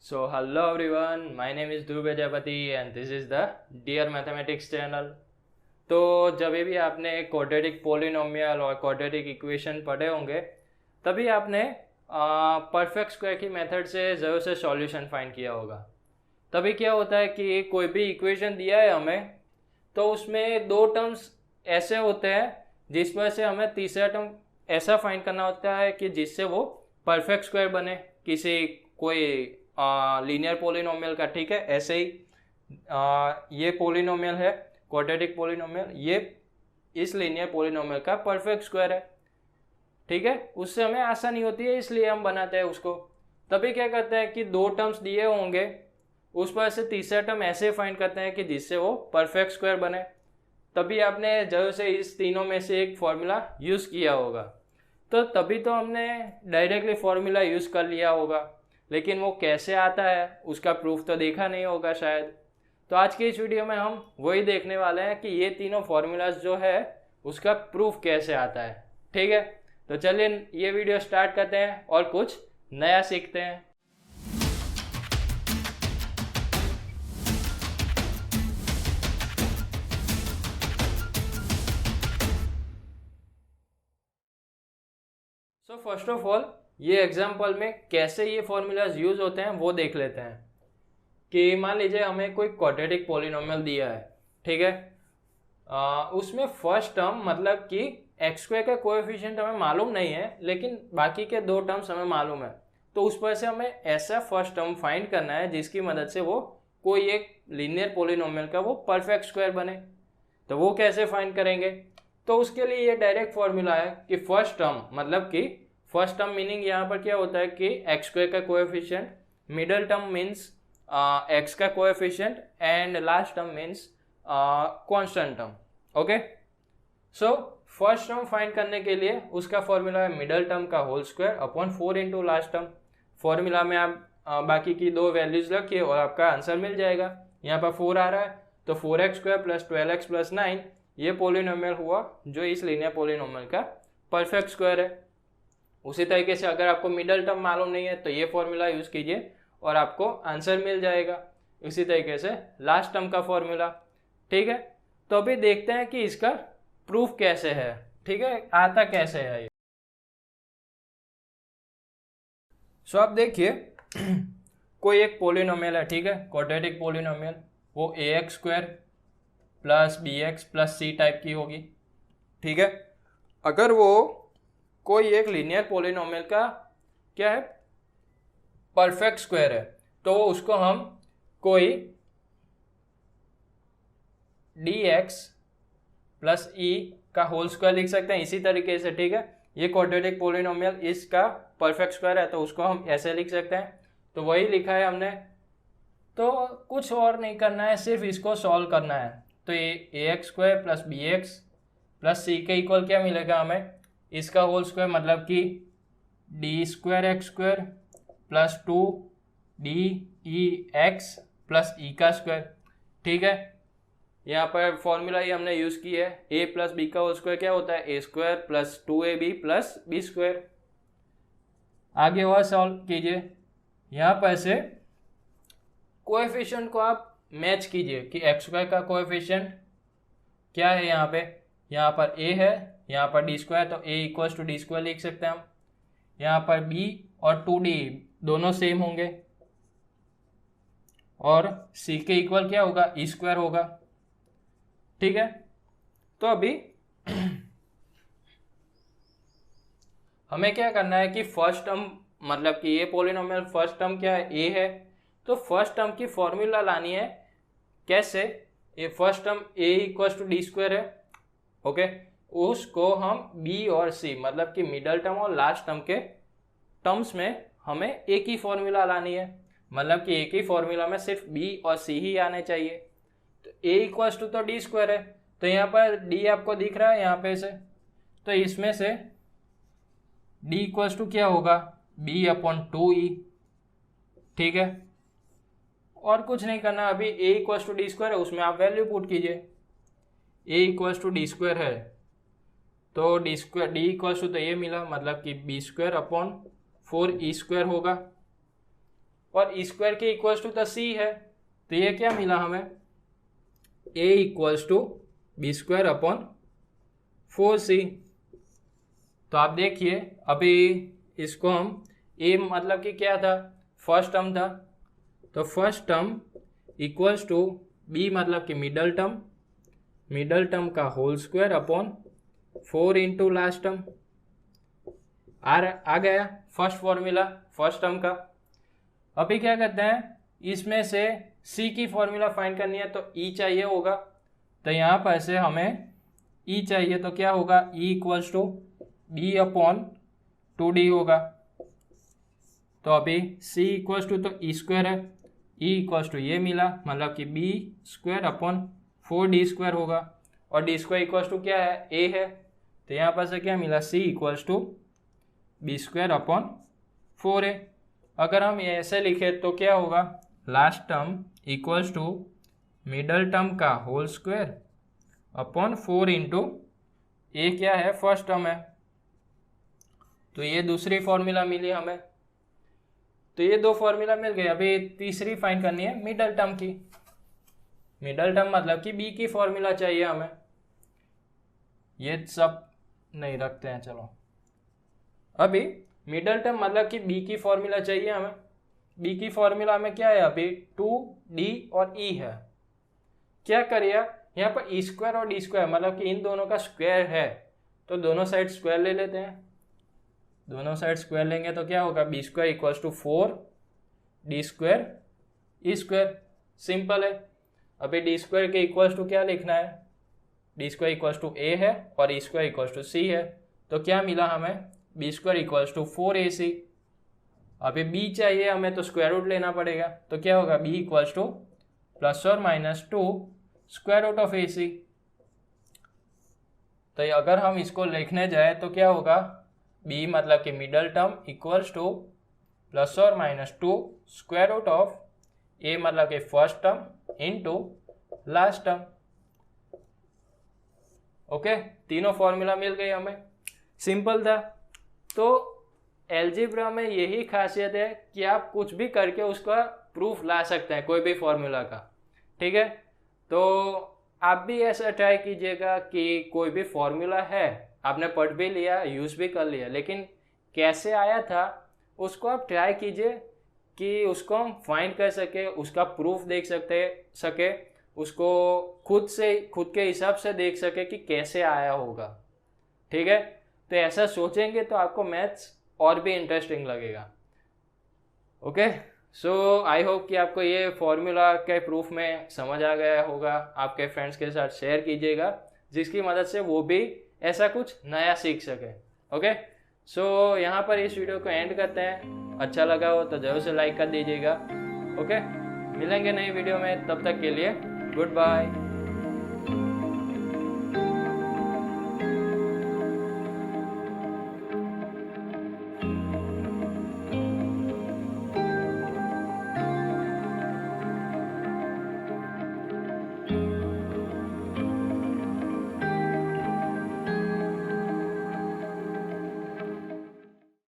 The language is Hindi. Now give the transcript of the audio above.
So hello everyone, my name is Dhruv Prajapati and this is the Dear Mathematics channel। तो जब भी आपने क्वाड्रेटिक पोलिनोमियल और क्वाड्रेटिक इक्वेशन पढ़े होंगे तभी आपने परफेक्ट स्क्वायर की मेथड से ज़रूर से सॉल्यूशन फाइंड किया होगा। तभी क्या होता है कि कोई भी इक्वेशन दिया है हमें तो उसमें दो टर्म्स ऐसे होते हैं जिस पर से हमें तीसरा टर्म ऐसा फाइंड करना होता है कि जिससे वो परफेक्ट स्क्वायर बने किसी कोई लीनियर पोलिनोमियल का। ठीक है, ऐसे ही ये पोलिनोमियल है क्वाड्रेटिक पोलिनोमियल, ये इस लीनियर पोलिनोमियल का परफेक्ट स्क्वायर है। ठीक है, उससे हमें आसानी होती है इसलिए हम बनाते हैं उसको। तभी क्या करते हैं कि दो टर्म्स दिए होंगे उस पर से तीसरा टर्म ऐसे फाइंड करते हैं कि जिससे वो परफेक्ट स्क्वायर बने। तभी आपने जरूर से इस तीनों में से एक फॉर्मूला यूज़ किया होगा। तो तभी तो हमने डायरेक्टली फॉर्मूला यूज़ कर लिया होगा, लेकिन वो कैसे आता है उसका प्रूफ तो देखा नहीं होगा शायद। तो आज की इस वीडियो में हम वही देखने वाले हैं कि ये तीनों फॉर्मूलाज जो है उसका प्रूफ कैसे आता है। ठीक है, तो चलिए ये वीडियो स्टार्ट करते हैं और कुछ नया सीखते हैं। सो फर्स्ट ऑफ ऑल ये एग्जाम्पल में कैसे ये फॉर्मूलाज यूज होते हैं वो देख लेते हैं। कि मान लीजिए हमें कोई क्वाड्रेटिक पॉलिनोमियल दिया है, ठीक है, उसमें फर्स्ट टर्म मतलब कि एक्स स्क्वायर का कोएफिशिएंट हमें मालूम नहीं है लेकिन बाकी के दो टर्म्स हमें मालूम है। तो उस पर से हमें ऐसा फर्स्ट टर्म फाइंड करना है जिसकी मदद से वो कोई एक लीनियर पॉलिनोमियल का वो परफेक्ट स्क्वायर बने। तो वो कैसे फाइंड करेंगे? तो उसके लिए ये डायरेक्ट फॉर्मूला है कि फर्स्ट टर्म मतलब कि फर्स्ट टर्म मीनिंग यहाँ पर क्या होता है कि एक्स स्क्वायर का coefficient, middle term means X का coefficient and last term means constant term. Okay, so first term find करने के लिए उसका फॉर्मूला है मिडल टर्म का whole square upon 4 into last term. Formula में आप बाकी की दो वैल्यूज रखिए और आपका आंसर मिल जाएगा। यहाँ पर 4 आ रहा है तो 4x square plus 12x plus 9 ये पोलिनोमियल हुआ जो इस लीनियर पोलिनोमियल का परफेक्ट स्क्वायर है। उसी तरीके से अगर आपको मिडल टर्म मालूम नहीं है तो ये फॉर्मूला यूज़ कीजिए और आपको आंसर मिल जाएगा। इसी तरीके से लास्ट टर्म का फॉर्मूला। ठीक है, तो अभी देखते हैं कि इसका प्रूफ कैसे है। ठीक है, आता कैसे है ये। सो आप देखिए कोई एक पोलिनोमियल है, ठीक है, क्वाड्रेटिक पोलिनोमियल, वो ax square plus bx plus c type की होगी। ठीक है, अगर वो कोई एक लीनियर पोलिनोमियल का क्या है परफेक्ट स्क्वायर है तो उसको हम कोई dx प्लस e का होल स्क्वायर लिख सकते हैं इसी तरीके से। ठीक है, ये क्वाड्रेटिक पोलिनोमियल इसका परफेक्ट स्क्वायर है तो उसको हम ऐसे लिख सकते हैं। तो वही लिखा है हमने, तो कुछ और नहीं करना है, सिर्फ इसको सॉल्व करना है। तो ये ax square plus bx plus c के इक्वल क्या मिलेगा हमें, इसका होल स्क्वायर मतलब कि D square X square plus 2 D E X plus E का स्क्वायर। ठीक है, यहाँ पर फॉर्मूला ही हमने यूज़ की है। a प्लस बी का होल स्क्वायर क्या होता है, A square plus 2ab plus B square. आगे और सॉल्व कीजिए। यहाँ पर से कोएफिशिएंट को आप मैच कीजिए कि एक्स स्क्वायर का कोएफिशिएंट क्या है, यहाँ पर a है, यहाँ पर डी स्क्वायर, तो a equals to D square लिख सकते हैं हम। यहाँ पर b और 2d दोनों सेम होंगे और c के इक्वल क्या होगा, ई स्क्वायर होगा। ठीक है, तो अभी हमें क्या करना है कि फर्स्ट टर्म मतलब कि ये पोलिनोमियल फर्स्ट टर्म क्या है, a है, तो फर्स्ट टर्म की फॉर्मूला लानी है। कैसे? ये first term a equals to D square है, ओके, उसको हम b और c मतलब कि मिडल टर्म और लास्ट टर्म के टर्म्स में हमें एक ही फॉर्मूला लानी है। मतलब कि एक ही फॉर्मूला में सिर्फ b और c ही आने चाहिए। तो a इक्वल्स टू तो डी स्क्वायर है, तो यहाँ पर d आपको दिख रहा है यहाँ पे से, तो इसमें से d इक्वल्स टू क्या होगा, b अपॉन 2e। ठीक है, और कुछ नहीं करना। अभी a equals to D square है, उसमें आप वैल्यू पुट कीजिए। a equals to D square है तो D square D equals to तो ये मिला मतलब कि B square upon 4e square होगा। और ई स्क्वायर के इक्वल्स टू तो सी है, तो ये क्या मिला हमें, A equals to B square upon 4c। तो आप देखिए अभी इसको हम ए मतलब कि क्या था, फर्स्ट टर्म था, तो first term equals to B मतलब कि मिडल टर्म का whole square upon 4 into last term. आ गया फर्स्ट फॉर्मूला फर्स्ट टर्म का। अभी क्या करते हैं, इसमें से सी की फॉर्मूला फाइंड करनी है, तो ई चाहिए होगा, तो यहाँ पर से हमें ई चाहिए, तो क्या होगा, E equals to B upon 2d होगा। तो अभी c इक्वल्स टू तो ई स्क्वायर है, ई इक्वल्स टू ये मिला, मतलब कि B square upon 4d square होगा, और डी स्क्वायर इक्वल्स टू क्या है, ए है, तो यहाँ पर से क्या मिला, c equals to B square upon 4a। अगर हम ऐसे लिखे तो क्या होगा, last term equals to middle term का whole square upon 4 into A क्या है, फर्स्ट टर्म है, तो ये दूसरी फॉर्मूला मिली हमें। तो ये दो फॉर्मूला मिल गए, अभी तीसरी फाइंड करनी है मिडल टर्म की। मिडल टर्म मतलब कि बी की फॉर्मूला चाहिए हमें, ये सब नहीं रखते हैं, चलो अभी मिडल टर्म मतलब कि बी की फॉर्मूला चाहिए हमें। बी की फॉर्मूला में क्या है, अभी 2d और e है। क्या करिए, यहाँ पर ई स्क्वायर और डी स्क्वायर मतलब कि इन दोनों का स्क्वायर है, तो दोनों साइड स्क्वायर ले लेते हैं। दोनों साइड स्क्वायर लेंगे तो क्या होगा, B square equals to 4 D square E square, simple है। अभी डी स्क्वायर के इक्वल्स टू क्या लिखना है, D square equals to A है और E square equals to C है, तो क्या मिला हमें, B square equals to 4ac। अभी बी चाहिए हमें, तो स्क्वायर रूट लेना पड़ेगा, तो क्या होगा, बी इक्वल्स टू प्लस और minus 2 square root of ac। तो अगर हम इसको लिखने जाए तो क्या होगा, b मतलब कि middle term equals to plus और minus 2 square root of a मतलब कि first term into last term. Okay, तीनों फॉर्मूला मिल गई हमें, सिंपल था। तो एलजेब्रा में यही खासियत है कि आप कुछ भी करके उसका प्रूफ ला सकते हैं, कोई भी फॉर्मूला का, ठीक है। तो आप भी ऐसा ट्राई कीजिएगा कि कोई भी फॉर्मूला है, आपने पढ़ भी लिया, यूज़ भी कर लिया, लेकिन कैसे आया था उसको आप ट्राई कीजिए कि उसको हम फाइंड कर सके, उसका प्रूफ देख सके, उसको खुद के हिसाब से देख सके कि कैसे आया होगा, ठीक है। तो ऐसा सोचेंगे तो आपको मैथ्स और भी इंटरेस्टिंग लगेगा। ओके, सो आई होप कि आपको ये फॉर्मूला के प्रूफ में समझ आ गया होगा। आपके फ्रेंड्स के साथ शेयर कीजिएगा, जिसकी मदद से वो भी ऐसा कुछ नया सीख सके। ओके, सो यहाँ पर इस वीडियो को एंड करते हैं। अच्छा लगा हो तो जरूर से लाइक कर दीजिएगा। ओके, मिलेंगे नई वीडियो में, तब तक के लिए गुड बाय।